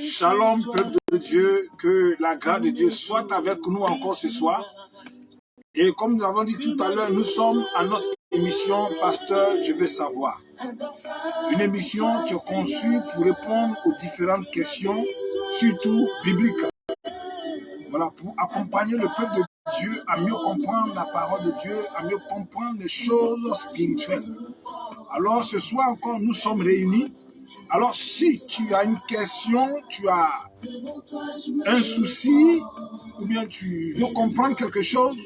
Shalom, peuple de Dieu, que la grâce de Dieu soit avec nous encore ce soir. Et comme nous avons dit tout à l'heure, nous sommes à notre émission Pasteur, je veux savoir. Une émission qui est conçue pour répondre aux différentes questions, surtout bibliques. Voilà, pour accompagner le peuple de Dieu à mieux comprendre la parole de Dieu, à mieux comprendre les choses spirituelles. Alors ce soir encore, nous sommes réunis. Alors si tu as une question, tu as un souci, ou bien tu veux comprendre quelque chose,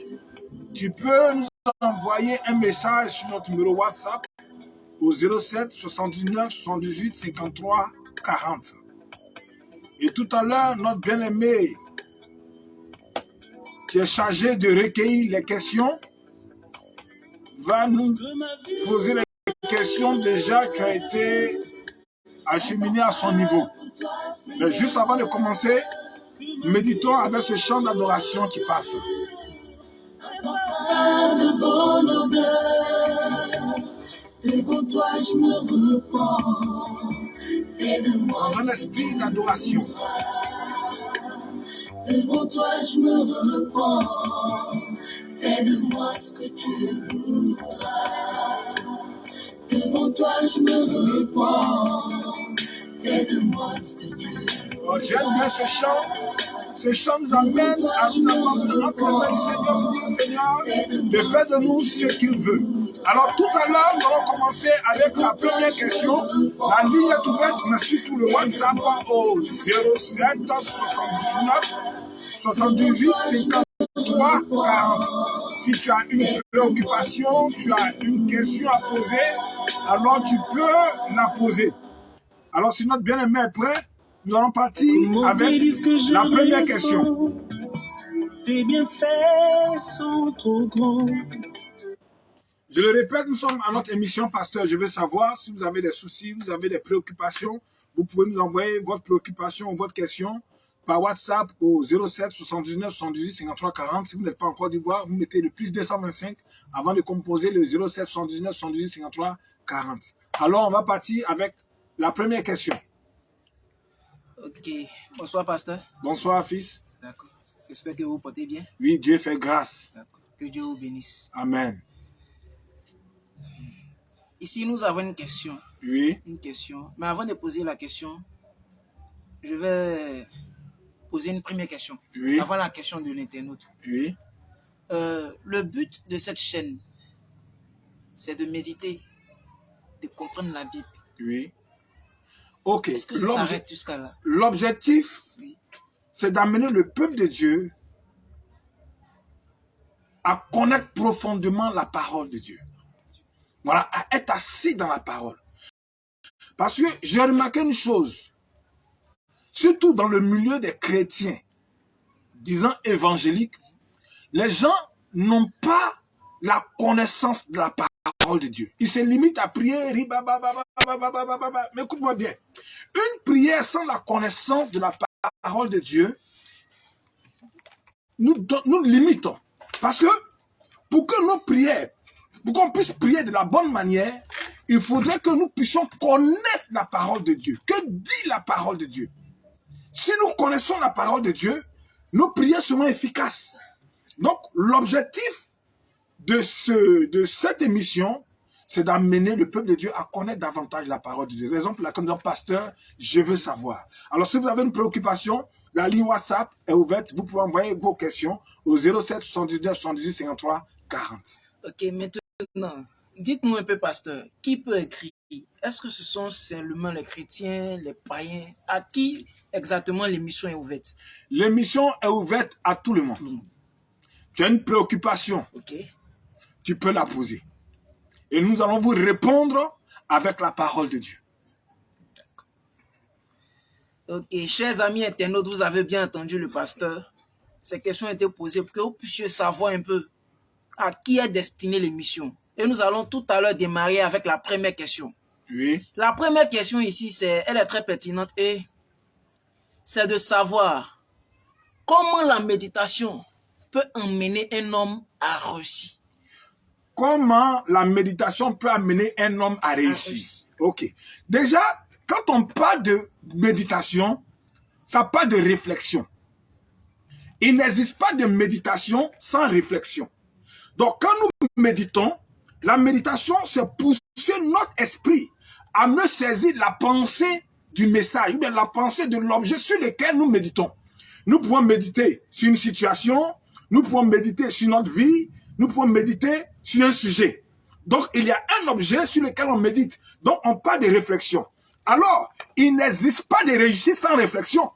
tu peux nous envoyer un message sur notre numéro WhatsApp au 07 79 78 53 40. Et tout à l'heure, notre bien-aimé qui est chargé de recueillir les questions va nous poser les questions déjà qui ont été acheminées à son niveau. Mais juste avant de commencer, méditons avec ce chant d'adoration qui passe. Dans un esprit d'adoration. Devant toi je me repens, fais de moi ce que tu voudras. Devant toi je me repens, fais de moi ce que tu voudras. J'aime bien ce chant. Ce chant nous amène à nous abandonner entre les mains du Seigneur pour dire Seigneur, de faire de nous ce qu'il veut. Alors tout à l'heure, nous allons commencer avec la première question. La ligne est ouverte, mais surtout le WhatsApp au 07 79 78 53 40. Si tu as une préoccupation, tu as une question à poser, alors tu peux la poser. Alors si notre bien-aimé est prêt, nous allons partir avec la première question. Tes bienfaits sont trop grands. Je le répète, nous sommes à notre émission Pasteur, je veux savoir. Si vous avez des soucis, vous avez des préoccupations, vous pouvez nous envoyer votre préoccupation ou votre question par WhatsApp au 07 79 78 53 40. Si vous n'êtes pas en Côte d'Ivoire, vous mettez le plus 225 avant de composer le 07 79 78 53 40. Alors, on va partir avec la première question. Ok. Bonsoir, pasteur. Bonsoir, fils. D'accord. J'espère que vous vous portez bien. Oui, Dieu fait grâce. D'accord. Que Dieu vous bénisse. Amen. Ici, nous avons une question. Oui. Une question. Mais avant de poser la question, je vais poser une première question. Oui. Avant la question de l'internaute. Oui. Le but de cette chaîne, c'est de méditer, de comprendre la Bible. Oui. Ok. Est-ce que ça s'arrête jusqu'à là? L'objectif, oui, c'est d'amener le peuple de Dieu à connaître profondément la parole de Dieu. Voilà, à être assis dans la parole. Parce que j'ai remarqué une chose, surtout dans le milieu des chrétiens, disons évangéliques, les gens n'ont pas la connaissance de la parole de Dieu. Ils se limitent à prier, mais écoute-moi bien, une prière sans la connaissance de la parole de Dieu nous limitons. Parce que pour que nos prières, pour qu'on puisse prier de la bonne manière, il faudrait que nous puissions connaître la parole de Dieu. Que dit la parole de Dieu? Si nous connaissons la parole de Dieu, nos prières seront efficaces. Donc, l'objectif de cette émission, c'est d'amener le peuple de Dieu à connaître davantage la parole de Dieu. Raison pour laquelle nous sommes pasteur, je veux savoir. Alors, si vous avez une préoccupation, la ligne WhatsApp est ouverte. Vous pouvez envoyer vos questions au 07 79 78 53 40. Ok, maintenant, dites-nous un peu, pasteur, qui peut écrire? Est-ce que ce sont seulement les chrétiens, les païens? À qui exactement l'émission est ouverte? L'émission est ouverte à tout le monde. Tu as une préoccupation, okay, tu peux la poser. Et nous allons vous répondre avec la parole de Dieu. Ok, chers amis internautes, vous avez bien entendu le pasteur. Ces questions ont été posées pour que vous puissiez savoir un peu à qui est destinée l'émission. Et nous allons tout à l'heure démarrer avec la première question. Oui. La première question ici, elle est très pertinente et c'est de savoir comment la méditation peut emmener un homme à réussir. Comment la méditation peut amener un homme à réussir? Ok. Déjà, quand on parle de méditation, ça parle de réflexion. Il n'existe pas de méditation sans réflexion. Donc, quand nous méditons, la méditation, c'est pousser notre esprit à mieux saisir la pensée du message, ou bien la pensée de l'objet sur lequel nous méditons. Nous pouvons méditer sur une situation, nous pouvons méditer sur notre vie, nous pouvons méditer sur un sujet. Donc, il y a un objet sur lequel on médite. Donc, on parle de réflexion. Alors, il n'existe pas de réussite sans réflexion.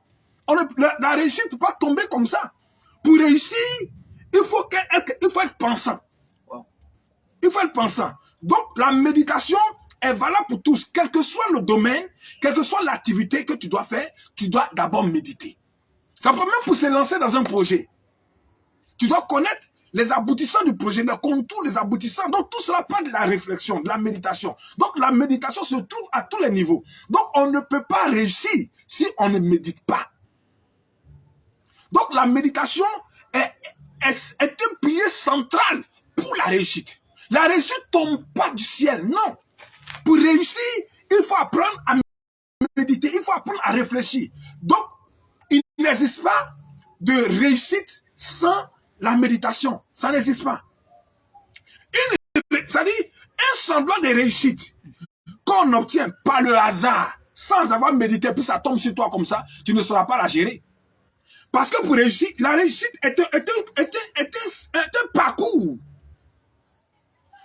La réussite ne peut pas tomber comme ça. Pour réussir, il faut être pensant. Il faut être pensant. Donc, la méditation est valable pour tous. Quel que soit le domaine, quelle que soit l'activité que tu dois faire, tu dois d'abord méditer. Ça peut même pour se lancer dans un projet. Tu dois connaître les aboutissants du projet, les contours, les aboutissants. Donc, tout cela parle de la réflexion, de la méditation. Donc, la méditation se trouve à tous les niveaux. Donc, on ne peut pas réussir si on ne médite pas. Donc, la méditation est un pilier central pour la réussite. La réussite ne tombe pas du ciel, non. Pour réussir, il faut apprendre à méditer, il faut apprendre à réfléchir. Donc, il n'existe pas de réussite sans la méditation. Ça n'existe pas. C'est-à-dire, un semblant de réussite qu'on obtient par le hasard, sans avoir médité, puis ça tombe sur toi comme ça, tu ne sauras pas la gérer. Parce que pour réussir, la réussite est un parcours.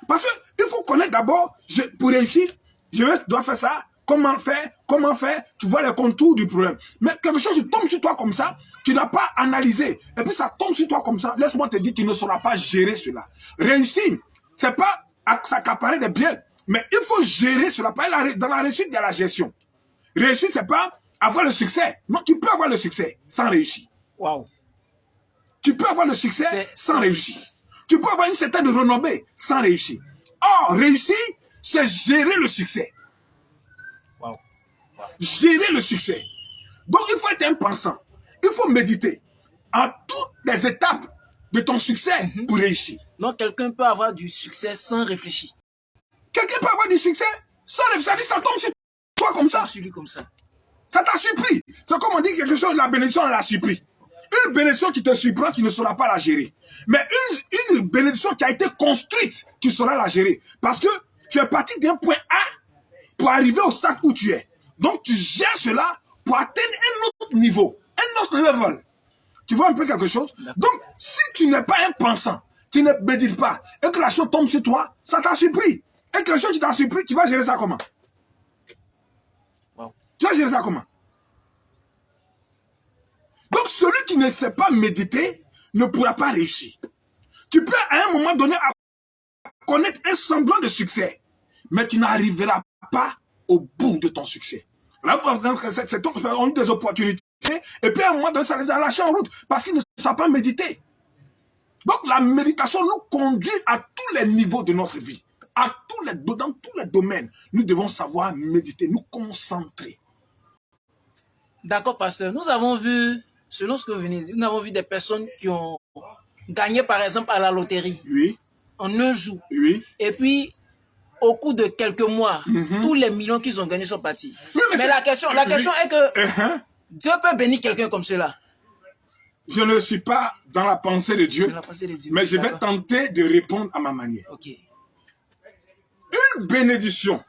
Parce qu'il faut connaître d'abord, pour réussir, je dois faire ça, comment faire, tu vois les contours du problème. Mais quelque chose tombe sur toi comme ça, tu n'as pas analysé, et puis ça tombe sur toi comme ça, laisse-moi te dire, tu ne sauras pas gérer cela. Réussir, c'est pas s'accaparer des biens, mais il faut gérer cela. Dans la réussite, il y a la gestion. Réussir, c'est pas avoir le succès. Non, tu peux avoir le succès sans réussir. Wow. Tu peux avoir le succès sans réussir. Tu peux avoir une certaine renommée sans réussir. Or, réussir, c'est gérer le succès. Wow. Gérer le succès. Donc, il faut être un pensant. Il faut méditer en toutes les étapes de ton succès pour réussir. Donc, quelqu'un peut avoir du succès sans réfléchir. Quelqu'un peut avoir du succès sans réfléchir. Ça tombe sur toi comme ça. Sur lui comme ça. Ça t'a surpris. C'est comme on dit quelque chose, la bénédiction, elle a surpris. Une bénédiction qui te surprend, tu ne sauras pas la gérer. Mais une bénédiction qui a été construite, tu sauras la gérer. Parce que tu es parti d'un point A pour arriver au stade où tu es. Donc, tu gères cela pour atteindre un autre niveau, un autre level. Tu vois un peu quelque chose? Donc, si tu n'es pas un pensant, tu ne médites pas, et que la chose tombe sur toi, ça t'a surpris. Et que la chose qui t'a surpris, tu vas gérer ça comment? Wow. Tu vas gérer ça comment? Donc, celui qui ne sait pas méditer ne pourra pas réussir. Tu peux à un moment donné connaître un semblant de succès, mais tu n'arriveras pas au bout de ton succès. Là, par exemple, on a des opportunités, et puis à un moment donné, ça les a lâchés en route, parce qu'ils ne savent pas méditer. Donc, la méditation nous conduit à tous les niveaux de notre vie. Dans tous les domaines, nous devons savoir méditer, nous concentrer. D'accord, pasteur. Nous avons vu, selon ce que vous venez de dire, nous avons vu des personnes qui ont gagné, par exemple, à la loterie. Oui. En un jour. Oui. Et puis, au cours de quelques mois, tous les millions qu'ils ont gagnés sont partis. Oui, mais la question est que Dieu peut bénir quelqu'un comme cela. Je ne suis pas dans la pensée de Dieu, mais je vais tenter de répondre à ma manière. Okay. Une bénédiction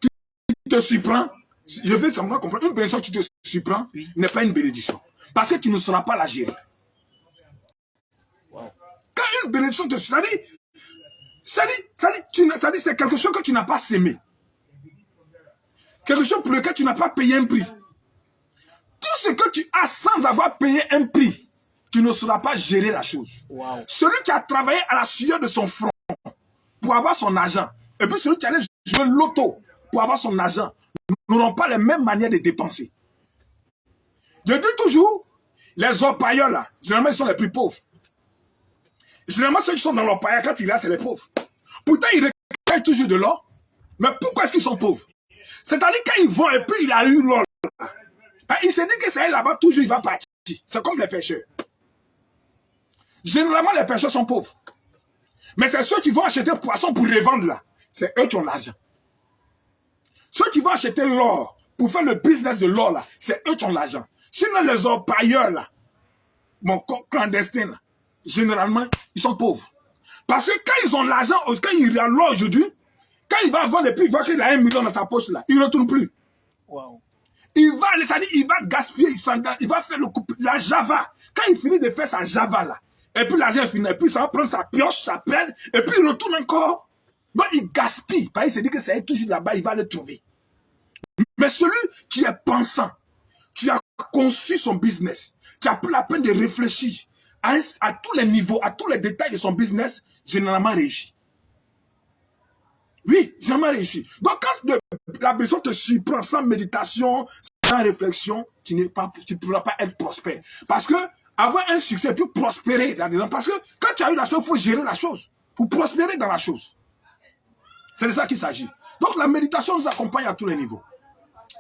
qui te surprend, je vais simplement comprendre, une bénédiction qui te surprend n'est pas une bénédiction. Parce que tu ne sauras pas la gérer. Wow. Quand une bénédiction te surprend, c'est quelque chose que tu n'as pas sémé. Quelque chose pour lequel tu n'as pas payé un prix. Tout ce que tu as sans avoir payé un prix, tu ne sauras pas gérer la chose. Wow. Celui qui a travaillé à la sueur de son front pour avoir son argent, et puis celui qui allait jouer l'auto pour avoir son argent, n'auront pas les mêmes manières de dépenser. Je dis toujours, les orpailleurs là, généralement ils sont les plus pauvres. Généralement ceux qui sont dans l'orpailleur, quand ils restent, c'est les pauvres. Pourtant ils recueillent toujours de l'or, mais pourquoi est-ce qu'ils sont pauvres? C'est-à-dire quand ils vont et puis il a eu l'or, il se dit que c'est là-bas, toujours il va partir. C'est comme les pêcheurs. Généralement, les pêcheurs sont pauvres. Mais c'est ceux qui vont acheter poisson pour revendre là. C'est eux qui ont l'argent. Ceux qui vont acheter l'or pour faire le business de l'or, là, c'est eux qui ont l'argent. Sinon, les orpailleurs, là, mon clandestin, là, généralement, ils sont pauvres. Parce que quand ils ont l'argent, quand il y a l'or aujourd'hui, quand il va vendre et puis il voit qu'il a 1 million dans sa poche, là, il ne retourne plus. Wow. Il va gaspiller, il va faire la Java. Quand il finit de faire sa Java, là, et puis l'argent est fini, et puis ça va prendre sa pioche, sa pelle, et puis il retourne encore. Donc il gaspille. Parce qu'il se dit que ça est toujours là-bas, il va le trouver. Mais celui qui est pensant, qui a conçu son business, qui a pris la peine de réfléchir à tous les niveaux, à tous les détails de son business, généralement réussit. Oui, généralement réussi. Donc quand la personne te surprend sans méditation, sans réflexion, tu ne pourras pas être prospère. Parce que avoir un succès, puis prospérer là-dedans. Parce que quand tu as eu la chose, il faut gérer la chose. Pour prospérer dans la chose. C'est de ça qu'il s'agit. Donc la méditation nous accompagne à tous les niveaux.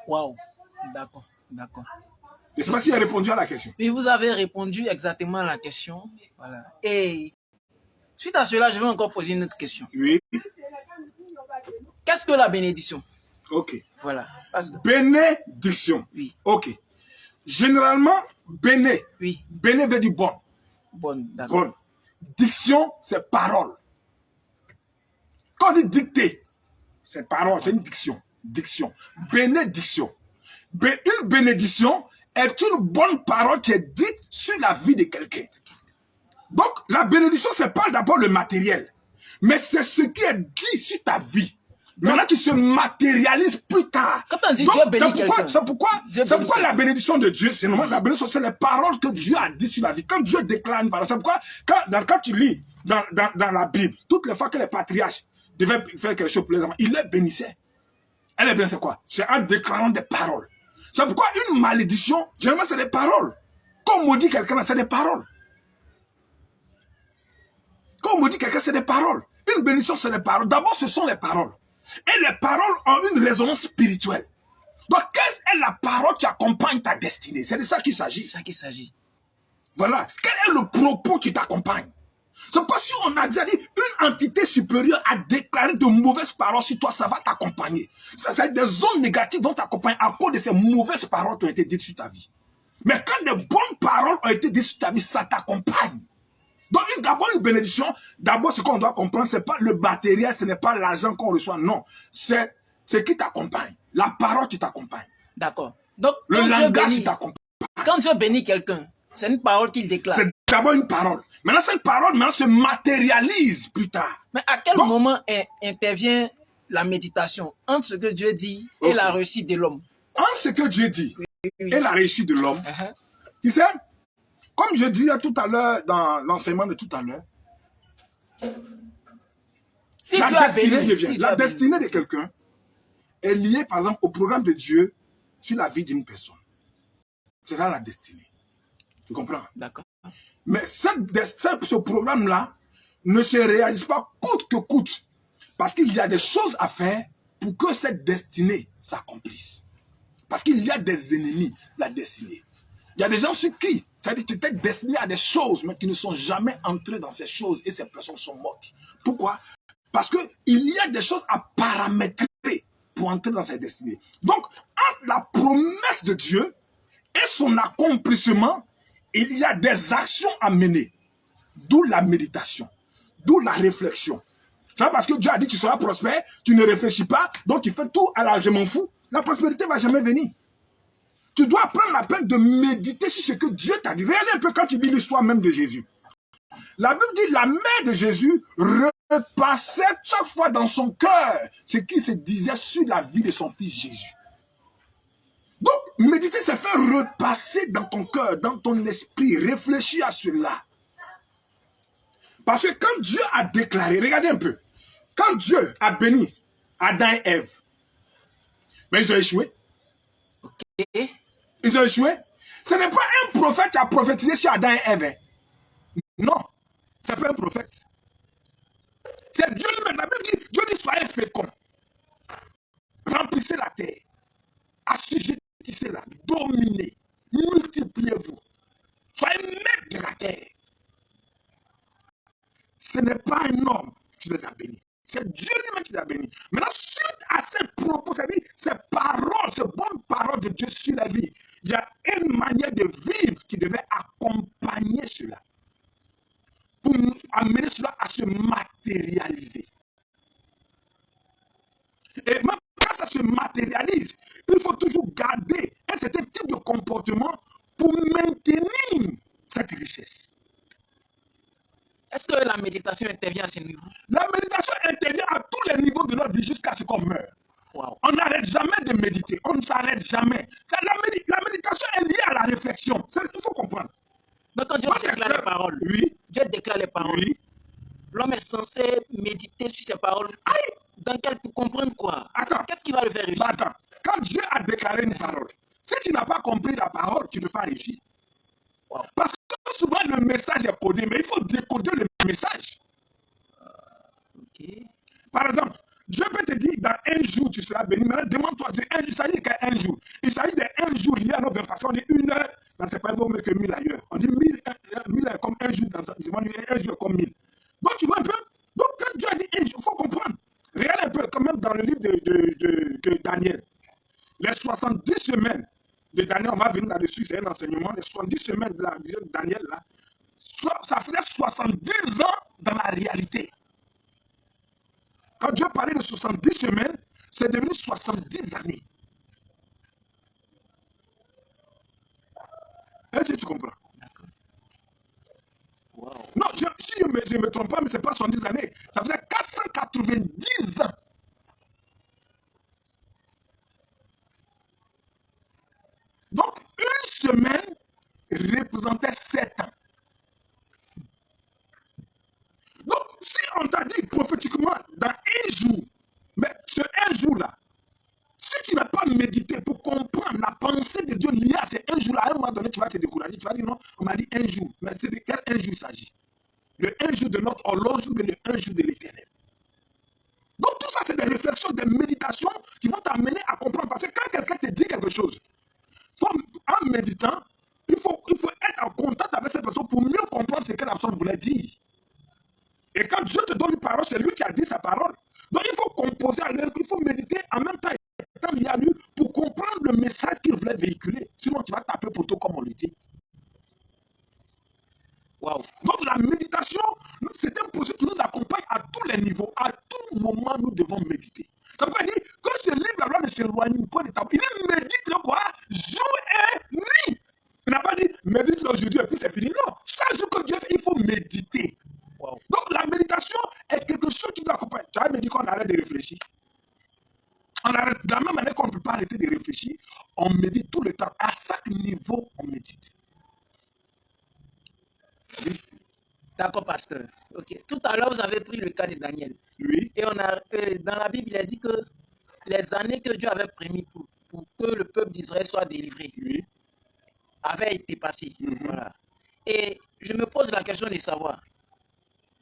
Waouh, d'accord, d'accord. Je ne sais pas si j'ai répondu à la question. Oui, vous avez répondu exactement à la question. Voilà. Et suite à cela, je vais encore poser une autre question. Oui. Qu'est-ce que la bénédiction? Ok. Voilà. Bénédiction. Oui. Ok. Généralement, béné. Oui. Béné veut dire bon. Bon, d'accord. Bon. Diction, c'est parole. Quand on dit dicter, c'est parole, c'est une diction. Diction. Bénédiction. Une bénédiction est une bonne parole qui est dite sur la vie de quelqu'un. Donc, la bénédiction, c'est pas d'abord le matériel, mais c'est ce qui est dit sur ta vie. Maintenant, qui se matérialise plus tard. Quand on dit Dieu bénit quelqu'un. C'est pourquoi la bénédiction de Dieu, c'est normal, la bénédiction, c'est les paroles que Dieu a dit sur la vie. Quand Dieu déclare une parole, c'est pourquoi, quand tu lis dans la Bible, toutes les fois que les patriarches devaient faire quelque chose pour les enfants, ils les bénissaient. Elle est bien, c'est quoi? C'est en déclarant des paroles. C'est pourquoi une malédiction, généralement, c'est des paroles. Quand on maudit quelqu'un, c'est des paroles. Quand on maudit quelqu'un, c'est des paroles. Une bénédiction, c'est des paroles. D'abord, ce sont les paroles. Et les paroles ont une résonance spirituelle. Donc, quelle est la parole qui accompagne ta destinée? C'est de ça qu'il s'agit. C'est ça qu'il s'agit. Voilà. Quel est le propos qui t'accompagne? C'est pourquoi si on a déjà dit une entité supérieure a déclaré de mauvaises paroles sur toi, ça va t'accompagner. C'est des zones négatives vont t'accompagner à cause de ces mauvaises paroles qui ont été dites sur ta vie. Mais quand de bonnes paroles ont été dites sur ta vie, ça t'accompagne. Donc, d'abord, une bénédiction, d'abord, ce qu'on doit comprendre, ce n'est pas le matériel, ce n'est pas l'argent qu'on reçoit, non. C'est ce qui t'accompagne, la parole qui t'accompagne. D'accord. Donc, le langage qui t'accompagne. Quand Dieu bénit quelqu'un, c'est une parole qu'il déclare. C'est d'abord une parole. Maintenant, cette parole se matérialise plus tard. Mais à quel moment intervient la méditation entre ce que Dieu dit et la réussite de l'homme? Entre ce que Dieu dit et la réussite de l'homme, tu sais, comme je disais tout à l'heure dans l'enseignement de tout à l'heure, la destinée de quelqu'un est liée, par exemple, au programme de Dieu sur la vie d'une personne. C'est là la destinée. Tu comprends? D'accord. Mais ce programme-là ne se réalise pas coûte que coûte. Parce qu'il y a des choses à faire pour que cette destinée s'accomplisse. Parce qu'il y a des ennemis, la destinée. Il y a des gens sur qui, c'est-à-dire que tu t'es destiné à des choses, mais qui ne sont jamais entrés dans ces choses et ces personnes sont mortes. Pourquoi? Parce qu'il y a des choses à paramétrer pour entrer dans cette destinée. Donc, entre la promesse de Dieu et son accomplissement, il y a des actions à mener. D'où la méditation, d'où la réflexion. C'est parce que Dieu a dit que tu seras prospère, tu ne réfléchis pas, donc tu fais tout à la je m'en fous. La prospérité ne va jamais venir. Tu dois prendre la peine de méditer sur ce que Dieu t'a dit. Regardez un peu quand tu lis l'histoire même de Jésus. La Bible dit la mère de Jésus repassait chaque fois dans son cœur ce qui se disait sur la vie de son fils Jésus. Donc, méditer, c'est faire repasser dans ton cœur, dans ton esprit, réfléchir à cela. Parce que quand Dieu a déclaré, regardez un peu, quand Dieu a béni Adam et Ève, mais ils ont échoué. Ok. Ils ont échoué. Ce n'est pas un prophète qui a prophétisé sur Adam et Ève. Non, ce n'est pas un prophète. C'est Dieu lui-même. La Bible dit, Dieu dit, soyez féconds. Remplissez la terre. Assujettissez-la. Dominez. Multipliez-vous. Soyez maîtres de la terre. Ce n'est pas un homme qui les a bénis. C'est Dieu lui-même qui les a bénis. Maintenant, suite à ces propos, c'est ces bonnes paroles de Dieu sur la vie, il y a une manière de vivre qui devait accompagner cela, pour amener cela à se matérialiser. Et même quand ça se matérialise, il faut toujours garder un certain type de comportement pour maintenir cette richesse. Est-ce que la méditation intervient à ce niveau? La méditation intervient à tous les niveaux de notre vie jusqu'à ce qu'on meure. Wow. On n'arrête jamais de méditer, on ne s'arrête jamais. La méditation est liée à la réflexion, il faut comprendre. Donc quand Dieu déclare les paroles, oui. Dieu déclare les paroles, oui. L'homme est censé méditer sur ces paroles. Aïe. Dans quel pour comprendre quoi? Attends. Qu'est-ce qui va le faire réussir? Attends, quand Dieu a déclaré une parole, si tu n'as pas compris la parole, tu ne peux pas réussir. Wow. Parce que souvent le message est codé, mais il faut décoder le message. Okay. Par exemple, Dieu peut te dire dans un jour tu seras béni. Maintenant, demande-toi, il s'agit qu'un jour. Il s'agit d'un jour lié à nos 20 parce qu'on dit une heure, c'est pas mieux que 1000 ailleurs. On dit 1000 est comme un jour dans un jour comme 1000. Donc tu vois un peu. Donc quand Dieu a dit un jour, il faut comprendre. Regarde un peu, quand même dans le livre de Daniel. Les 70 semaines de Daniel, on va venir là-dessus, c'est un enseignement. Les 70 semaines de la vie de Daniel, là, ça faisait 70 ans dans la réalité. Quand Dieu parlait de 70 semaines, c'est devenu 70 années. Est-ce que tu comprends? D'accord. Wow. Non, si je ne me trompe pas, mais ce n'est pas 70 années. Ça faisait 490 ans. Donc, une semaine représentait 7 ans. Donc, si on t'a dit prophétiquement dans un jour, mais ce un jour-là, si tu n'as pas médité pour comprendre la pensée de Dieu liée à ces un jour-là, à un moment donné, tu vas te décourager. Tu vas dire non, on m'a dit un jour. Mais c'est de quel un jour il s'agit? Le un jour de notre horloge ou le un jour de l'éternel. Donc, tout ça, c'est des réflexions, des méditations qui vont t'amener à comprendre. Parce que quand quelqu'un te dit quelque chose, en méditant, il faut être en contact avec cette personne pour mieux comprendre ce que la personne voulait dire. Et quand Dieu te donne une parole, c'est lui qui a dit sa parole. Donc il faut composer à l'heure, il faut méditer en même temps étant lié à lui pour comprendre le message qu'il voulait véhiculer. Sinon tu vas taper pour tout comme on le dit. Wow. Donc la méditation, c'est un processus qui nous accompagne à tous les niveaux. À tout moment, nous devons méditer. Ça veut dire que ce livre-là ne s'éloigne pas de ta vie. Il médite le quoi? Jour et nuit. Il n'a pas dit médite aujourd'hui et puis c'est fini. Non. Chaque jour que Dieu fait, il faut méditer. Wow. Donc la méditation est quelque chose qui nous accompagne. Tu as dit qu'on arrête de réfléchir. On arrête, de la même manière qu'on ne peut pas arrêter de réfléchir, on médite tout le temps. À chaque niveau, on médite. Oui. D'accord, pasteur. Ok. Tout à l'heure, vous avez pris le cas de Daniel. Oui. Et dans la Bible, il a dit que les années que Dieu avait prévues pour que le peuple d'Israël soit délivré, Oui. avaient été passées. Voilà. Et je me pose la question de savoir,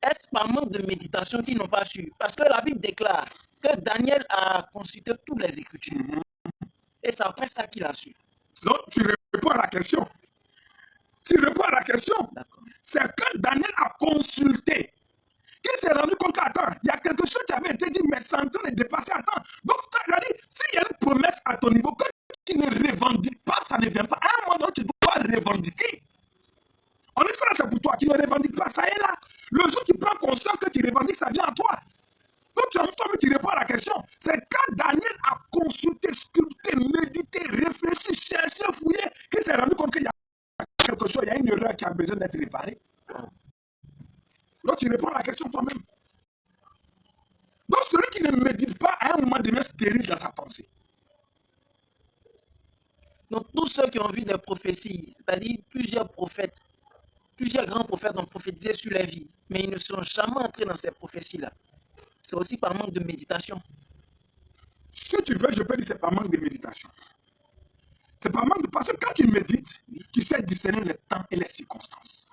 est-ce par manque de méditation qu'ils n'ont pas su? Parce que la Bible déclare que Daniel a consulté toutes les Écritures. Et c'est après ça qu'il a su. Donc, tu réponds à la question. Tu réponds à la question. C'est quand Daniel a consulté qu'il s'est rendu compte qu'attends, il y a quelque chose qui avait été dit, mais c'est en train de dépasser. Attends. Donc, c'est-à-dire, s'il y a une promesse à ton niveau, que tu ne revendiques pas, ça ne vient pas. À un moment donné, tu dois revendiquer. On est ça, c'est pour toi. Tu ne revendiques pas, ça est là. Le jour où tu prends conscience que tu revendiques, ça vient à toi. Donc, toi-même, tu réponds à la question. C'est quand Daniel a consulté, sculpté, médité, réfléchi, cherché, fouillé, qu'il s'est rendu compte qu'il y a quelque chose, il y a une erreur qui a besoin d'être réparée. Donc, tu réponds à la question toi-même. Donc, celui qui ne médite pas, à un moment devient stérile dans sa pensée. Donc, tous ceux qui ont vu des prophéties, c'est-à-dire plusieurs prophètes, plusieurs grands prophètes ont prophétisé sur la vie, mais ils ne sont jamais entrés dans ces prophéties-là. C'est aussi par manque de méditation. Si tu veux, je peux dire que c'est par manque de méditation. C'est par manque de... Parce que quand tu médites, tu sais discerner le temps et les circonstances.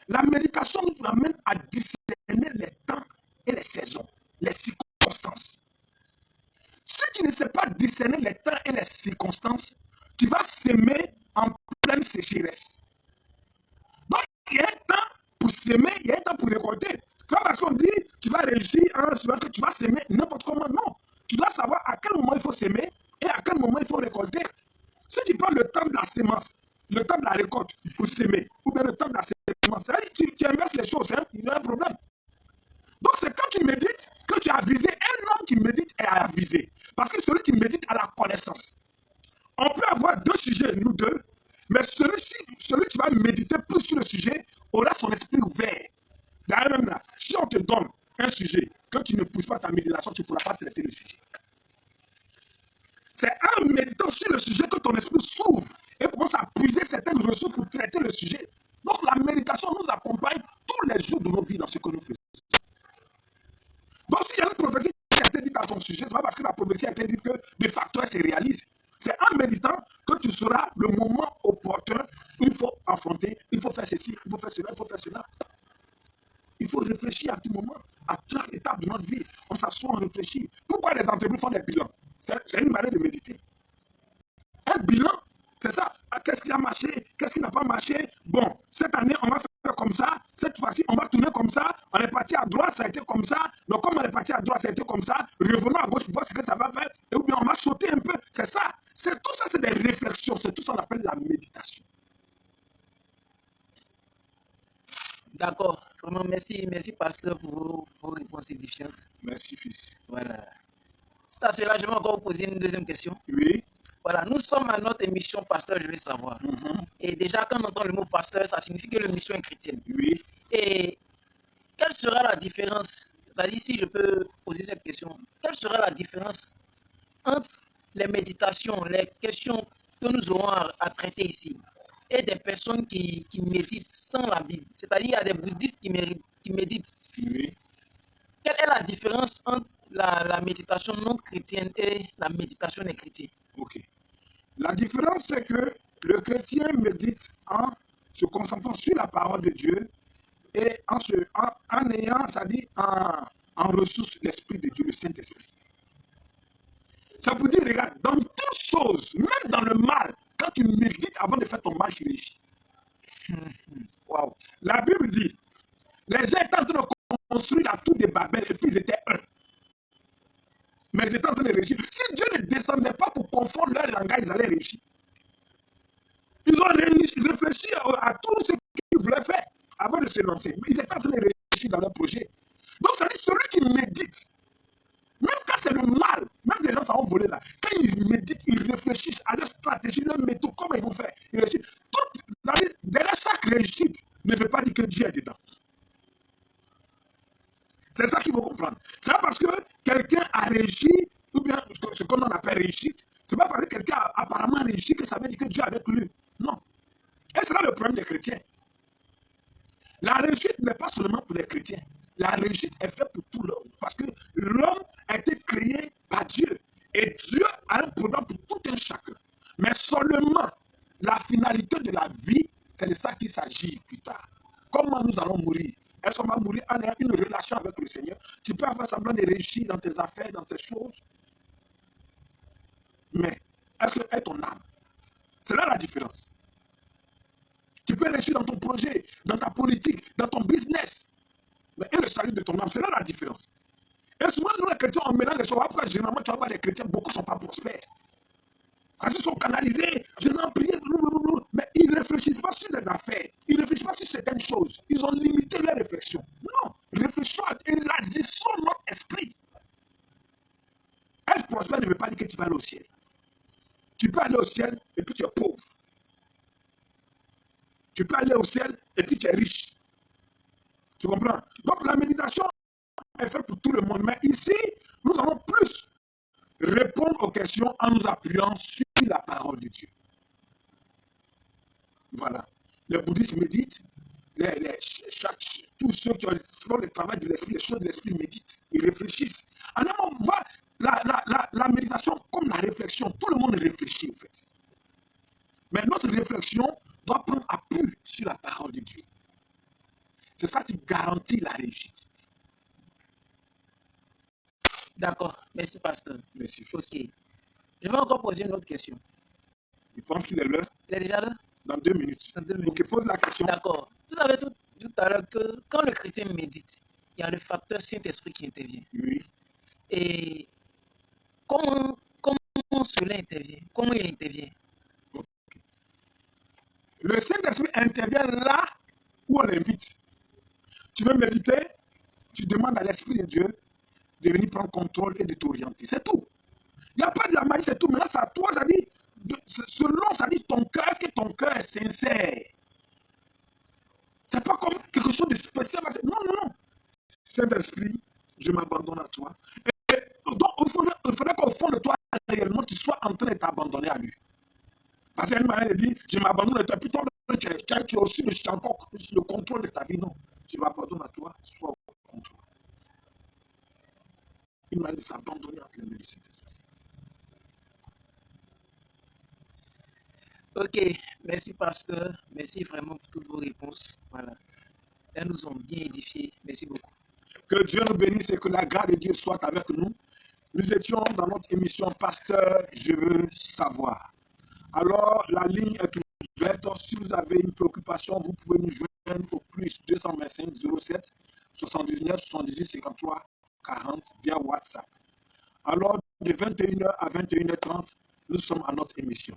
La méditation nous amène à discerner les temps et les saisons, les circonstances. Si tu ne sais pas discerner les temps et les circonstances, tu vas s'aimer en pleine sécheresse. Donc, il y a un temps pour s'aimer, il y a un temps pour récolter. C'est pas parce qu'on dit tu vas réussir en suivant que tu vas s'aimer n'importe comment, non. tu dois savoir à quel moment il faut s'aimer et à quel moment il faut récolter. Si tu prends le temps de la sémence, le temps de la récolte pour s'aimer, ou bien le temps de la sémence, tu inverses les choses, hein, il y a un problème. Donc c'est quand tu médites que tu as avisé. Un homme qui médite est avisé. Parce que celui qui médite a la connaissance. On peut avoir deux sujets, nous deux, mais celui qui va méditer plus sur le sujet aura son esprit ouvert. D'ailleurs même là, si on te donne un sujet, que tu ne pousses pas ta méditation, tu ne pourras pas traiter le sujet. C'est en méditant sur le sujet que ton esprit s'ouvre et commence à puiser certaines ressources pour traiter le sujet. Donc la méditation nous accompagne tous les jours de nos vies dans ce que nous faisons. Donc s'il y a une prophétie qui a été dite à ton sujet, ce n'est pas parce que la prophétie a été dite que de facto elle se réalise. C'est en méditant que tu sauras le moment opportun où il faut affronter, il faut faire ceci, il faut faire cela, il faut faire cela. Il faut réfléchir à tout moment, à chaque étape de notre vie. On s'assoit, on réfléchit. Pourquoi les entreprises font des bilans? C'est une manière de méditer. Un bilan, c'est ça. Qu'est-ce qui a marché? Qu'est-ce qui n'a pas marché? Bon, cette année, on va faire comme ça. Cette fois-ci, on va tourner comme ça. On est parti à droite, ça a été comme ça. Donc, comme on est parti à droite, ça a été comme ça. Revenons à gauche pour voir ce que ça va faire. Et ou bien, on va sauter un peu. C'est ça. Tout ça, c'est des réflexions. C'est tout ça qu'on appelle la méditation. D'accord. Vraiment, merci, pasteur, pour vos réponses édifiantes. Merci, fils. Voilà. C'est à cela, je vais encore vous poser une deuxième question. Oui. Voilà, nous sommes à notre émission Pasteur, je vais savoir. Et déjà, quand on entend le mot pasteur, ça signifie que l'émission est chrétienne. Oui. Et quelle sera la différence, c'est-à-dire si je peux poser cette question, quelle sera la différence entre les méditations, les questions que nous aurons à traiter ici, et des personnes qui méditent sans la Bible? C'est-à-dire, il y a des bouddhistes qui méditent. Oui. Quelle est la différence entre la méditation non chrétienne et la méditation des chrétiens? Ok. La différence, c'est que le chrétien médite en se concentrant sur la parole de Dieu et en ayant, c'est-à-dire en ressource l'Esprit de Dieu, le Saint-Esprit. Ça veut dire, regarde, dans toutes choses, même dans le mal, quand tu médites avant de faire ton mal, tu réussis. Wow. La Bible dit, les gens étaient en train de construire la tour de Babel et puis ils étaient un. Mais ils étaient en train de réussir. Si Dieu ne descendait pas pour confondre leur langage, ils allaient réussir. Ils ont réfléchi à tout ce qu'ils voulaient faire avant de se lancer. Ils étaient en train de réussir dans leur projet. Donc, ça dit celui qui médite, même quand c'est le mal, même les gens s'en vont voler là, quand ils méditent, ils réfléchissent à leur stratégie, leur méthode, comment ils vont faire. Ils réussissent. Derrière chaque réussite ne veut pas dire que Dieu est dedans. C'est ça qu'il faut comprendre. C'est pas parce que quelqu'un a réussi, ou bien ce qu'on appelle réussite, c'est pas parce que quelqu'un a apparemment réussi que ça veut dire que Dieu est avec lui. Non. Et c'est là le problème des chrétiens. La réussite n'est pas seulement pour les chrétiens. La réussite est faite pour tout l'homme. Parce que l'homme a été créé par Dieu. Et Dieu a un programme pour tout un chacun. Mais seulement la finalité de la vie, c'est de ça qu'il s'agit plus tard. Comment nous allons mourir? Est-ce qu'on va mourir en ayant une relation avec le Seigneur? Tu peux avoir semblant de réussir dans tes affaires, dans tes choses. Mais est-ce que est ton âme? C'est là la différence. Tu peux réussir dans ton projet, dans ta politique, dans ton business. Mais et le salut de ton âme, c'est là la différence. Et souvent, nous les chrétiens, on mélange les choses. Après, généralement, tu vas voir les chrétiens, beaucoup ne sont pas prospères. Parce qu'ils sont canalisés, je n'en prie, mais ils ne réfléchissent pas sur les affaires. Ils ne réfléchissent pas sur certaines choses. Ils ont limité leur réflexion. Non, réfléchissons, élargissons notre esprit. Être prospère ne veut pas dire que tu vas aller au ciel. Tu peux aller au ciel et puis tu es pauvre. Tu peux aller au ciel et puis tu es riche. Tu comprends? Donc la méditation est faite pour tout le monde. Mais ici, nous allons plus répondre aux questions en nous appuyant sur la parole de Dieu. Voilà. Les bouddhistes méditent. Tous ceux qui font le travail de l'esprit, les choses de l'esprit méditent. Ils réfléchissent. Alors on voit la méditation comme la réflexion. Tout le monde réfléchit en fait. Mais notre réflexion doit prendre appui sur la parole de Dieu. C'est ça qui garantit la réussite. D'accord. Merci, pasteur. Merci. Ok. Je vais encore poser une autre question. Je pense qu'il est l'heure. Il est déjà là? Dans 2 minutes. Dans 2 minutes. Ok, pose la question. D'accord. Vous avez tout à l'heure que quand le chrétien médite, il y a le facteur Saint-Esprit qui intervient. Oui. Et comment cela intervient? Comment il intervient? Le Saint-Esprit intervient là où on l'invite. Tu veux méditer, tu demandes à l'Esprit de Dieu de venir prendre contrôle et de t'orienter. C'est tout. Il n'y a pas de la magie, c'est tout. Maintenant, c'est à toi, ça dit, selon, ça dit ton cœur, est-ce que ton cœur est sincère? C'est pas comme quelque chose de spécial. Non, non, non. Saint-Esprit, je m'abandonne à toi. Et donc, il faudrait qu'au fond de toi, réellement, tu sois en train de t'abandonner à lui. Parce qu'il y a une manière de dire, je m'abandonne à toi. Putain, tu as aussi le contrôle de ta vie. Non, je m'abandonne à toi, sois au contrôle. Une manière de s'abandonner à plein de Saint-Esprit. Ok, merci pasteur. Merci vraiment pour toutes vos réponses. Voilà. Elles nous ont bien édifiés. Merci beaucoup. Que Dieu nous bénisse et que la grâce de Dieu soit avec nous. Nous étions dans notre émission Pasteur, je veux savoir. Alors, la ligne est ouverte. Si vous avez une préoccupation, vous pouvez nous joindre au plus 225 07 79 78 53 40 via WhatsApp. Alors, de 21h à 21h30, nous sommes à notre émission.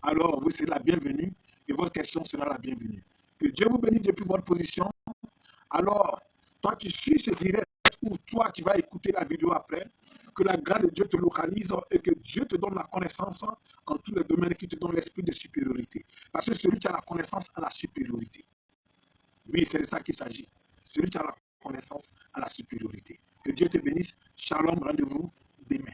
Alors, vous serez la bienvenue et votre question sera la bienvenue. Que Dieu vous bénisse depuis votre position. Alors, toi qui suis ce direct ou toi qui vas écouter la vidéo après, que la grâce de Dieu te localise et que Dieu te donne la connaissance en tous les domaines qui te donnent l'esprit de supériorité. Parce que celui qui a la connaissance a la supériorité. Oui, c'est de ça qu'il s'agit. Celui qui a la connaissance a la supériorité. Que Dieu te bénisse. Shalom, rendez-vous demain.